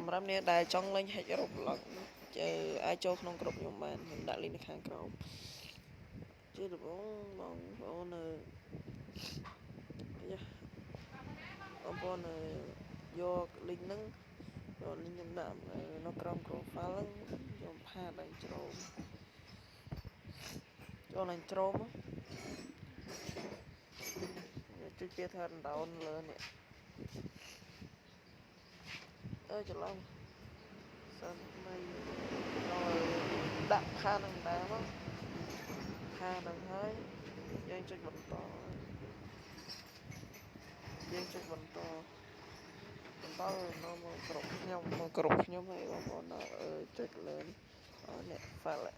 សម្រាប់អ្នកដែលចង់លេង hack Roblox អាចចូលក្នុងក្រុមខ្ញុំបានខ្ញុំដាក់ link នៅខាងក្រោមជាដំបូងបងប្អូនបងប្អូនយក link ហ្នឹងយក link ខ្ញុំដាក់នៅក្រោម profile ខ្ញុំផាតឡើងជ្រោមចូលឡើងជ្រោមចុចពាក្យថា down លើនេះច្រឡំសិនមិនដាក់ផានឹងដែរមកផានឹងហើយយើងចុចបន្តនៅមកក្រុមខ្ញុំហើយបងប្អូនចុចលើនេះ file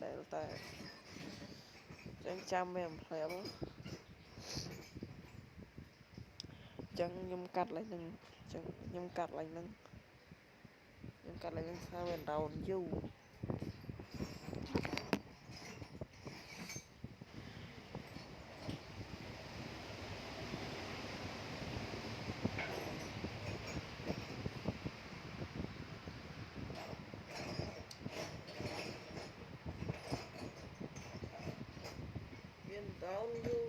ដែលតែចឹងចាំវាមិនភ្លាមចឹងខ្ញុំកាត់ឡើងហ្នឹងខ្ញុំកាត់ឡើងហ្នឹងថាវា down យូរមាន down យូរ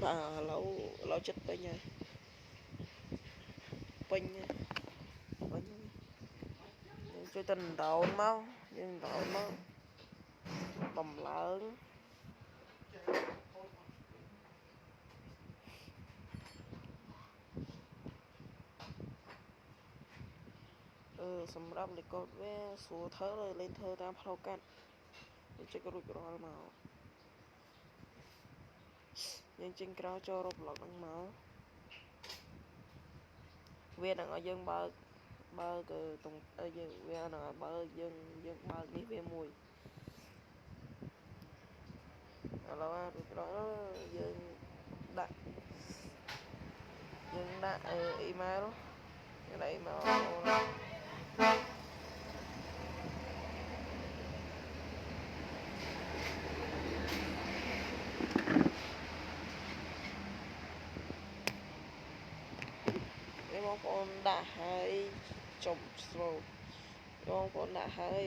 បាទឥឡូវចិត្តពេញហើយយើងជួយទៅ down មកបំឡើងសម្រាប់ record វាស្រួលធ្វើលេងធ្វើតាមផ្លូវកាត់យើងចុចរួចរាល់មកយើងចេញក្រៅចូល Roblox ហ្នឹងមកវានឹងឲ្យយើងបើកយើងវានឹងឲ្យបើកយើងបើកនេះវាមួយឥឡូវរួចរាល់យើងដាក់email បងប្អូនដាក់ហើយចុំ slow បងប្អូនដាក់ហើយ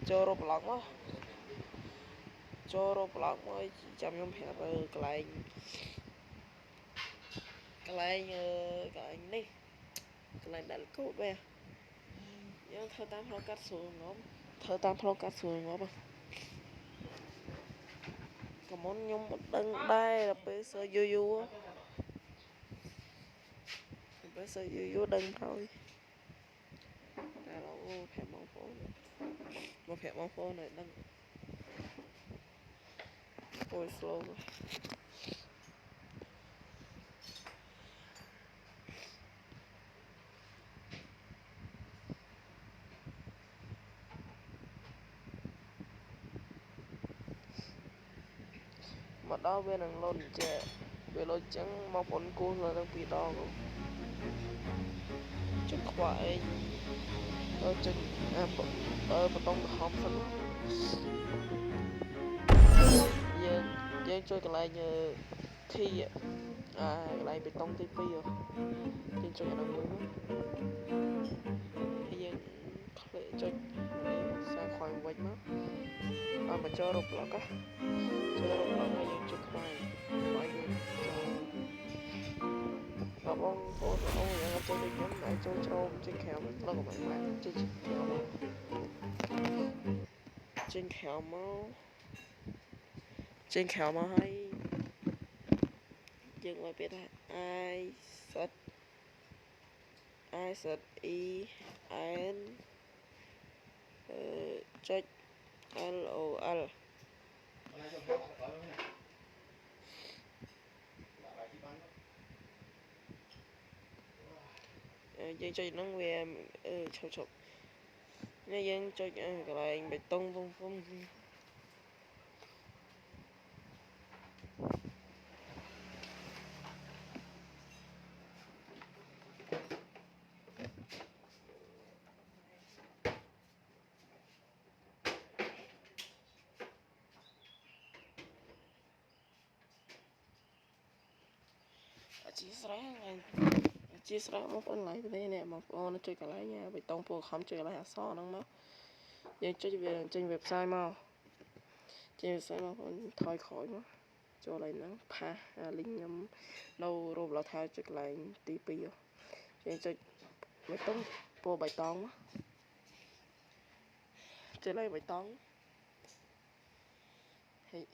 ចូល Roblox មកចាំខ្ញុំប្រាប់កន្លែងនេះកន្លែងដាក់កូដវាយើងធ្វើតាមផ្លូវកាត់ស្រួលងំកុំមុនខ្ញុំមិនដឹងដែរដល់ពេលសើយូរដឹងហើយតែឡូវប្រាប់បងប្អូនឲ្យដឹងអូយ slow មកដល់វានឹងលោតចេះវាលោតចឹងបងប្អូនគោះលើនឹង2ដងចុចខ្វះអីចុចបតុងក្រហមសិនយើងជួយកន្លែងT កន្លែងបេតុងទី2យើងចុចអានោះមួយហើយយើងចុចសារខ្វែងវិញមកចូល Roblox ហើយយើងចុចខ្វែងយើងចូលបងប្អូនយ៉ាងចូលដូចខ្ញុំអាចចូលជ្រោមចេញក្រៅមកឡងមកចេញក្រៅមកហើយយើងមកពាក្យថា I set E N ចុច LOL យើងចុចហ្នឹងវាឈប់នេះយើងចុចកន្លែងបេតុងពុំអធិស្ឋានជាស្រោមកអូនឡាយទៅនេះបងប្អូនចុចកន្លែងបេតុងពណ៌ខំចុចកន្លែងអក្សរហ្នឹងមកយើងចុចវាចេញ website មកចេញ website មកបងថយក្រោយមកចូលកន្លែងហ្នឹងផាស link ខ្ញុំនៅរូបឡៅថៅចុចកន្លែងទី2យើងចុចបេតុងពណ៌បៃតងមកចុចកន្លែងបៃតងហើយ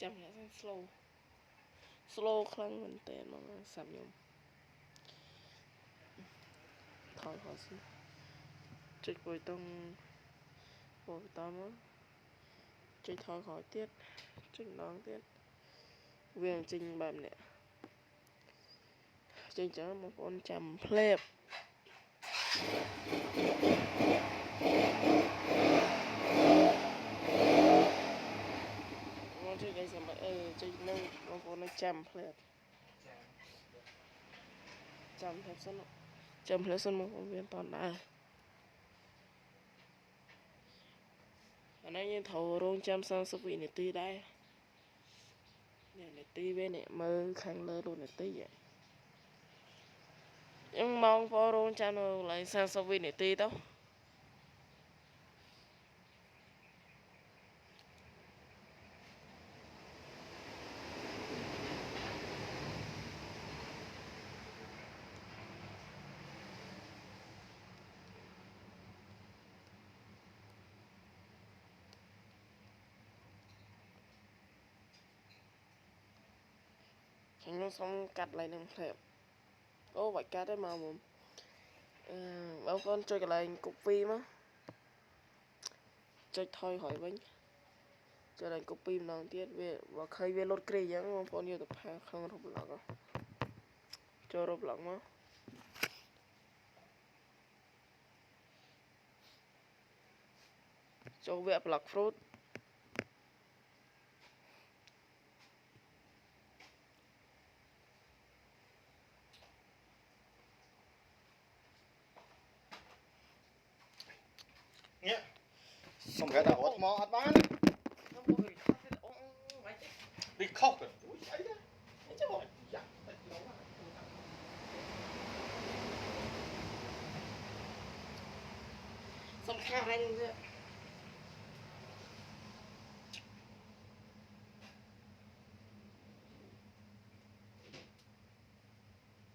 ចាំរក slow ខ្លាំងមែនតើមកសាប់ខ្ញុំថយខោស៊ីចុចបៃតងពណ៌បៃតងមកចុចថយក្រោយទៀតចុចម្ដងទៀតវាចេញបែបនេះចេញចឹងបងប្អូនចាំភ្លេបបងចុចឲ្យសមចុចនឹងបងប្អូននឹងចាំភ្លេបចាំភ្លេបសិនបងប្អូនវាអត់តដែរអានេះយើងត្រូវរងចាំ30វិនាទីដែរនេះនាទីវានេះមើលខាងលើរូបនាទីយើងមកបងរងចាំនៅកន្លែង30វិនាទីទៅខ្ញុំសុំកាត់កន្លែងនឹងភ្លេបអូបាច់កាត់ទេមកមុំបងប្អូនចុចកន្លែង copy មកចុចថយក្រោយវិញចុចកន្លែង copy ម្ដងទៀតវាបើឃើញវាលុតគ្រីអញ្ចឹងបងប្អូនយកទៅផាក្នុងរូបប្លុកចូលរូបប្លុកមកចូលវគ្គ block fruit នេះសុំគេដាក់រត់មកអត់បានខ្ញុំមកវាខុសទៅអូមិនទេវាខុសទៅអូយអីដែរអីចុះយ៉ាតែឡងសំខាន់ហើយនឹងវា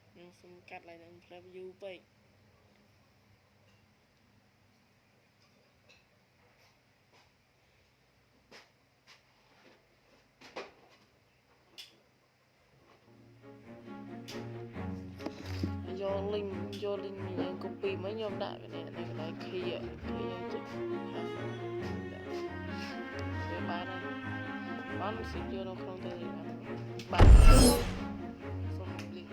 ខ្ញុំសុំកាត់ឡើងនឹងផ្លែ view ពេកយក link យើង copy មកខ្ញុំដាក់វានេះនៅកន្លែង key យើងចុចវាបានសិយកនៅក្នុងទៅបានសុំ link